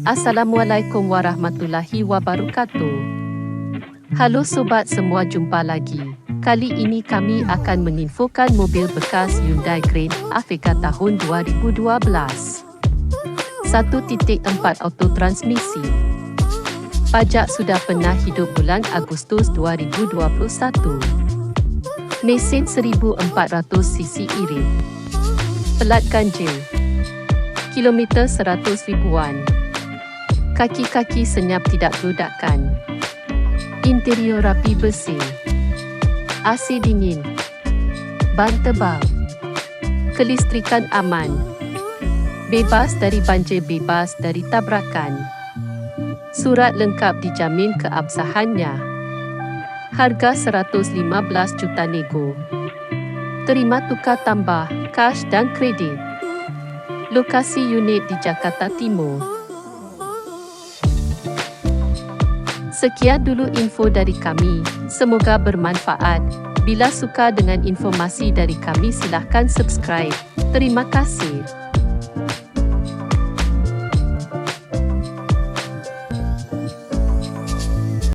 Assalamualaikum warahmatullahi wabarakatuh. Halo sobat semua, jumpa lagi. Kali ini kami akan menginfokan mobil bekas Hyundai Grand Avega tahun 2012. 1.4 auto transmisi. Pajak sudah pernah hidup bulan Agustus 2021. Mesin 1400 cc irit. Pelat ganjil. Kilometer 100 ribuan. Kaki-kaki senyap tidak ledakan. Interior rapi bersih. AC dingin. Ban tebal. Kelistrikan aman. Bebas dari banjir, bebas dari tabrakan. Surat lengkap dijamin keabsahannya. Harga 115 juta nego. Terima tukar tambah, cash dan kredit. Lokasi unit di Jakarta Timur. Sekian dulu info dari kami, semoga bermanfaat. Bila suka dengan informasi dari kami, silahkan subscribe. Terima kasih.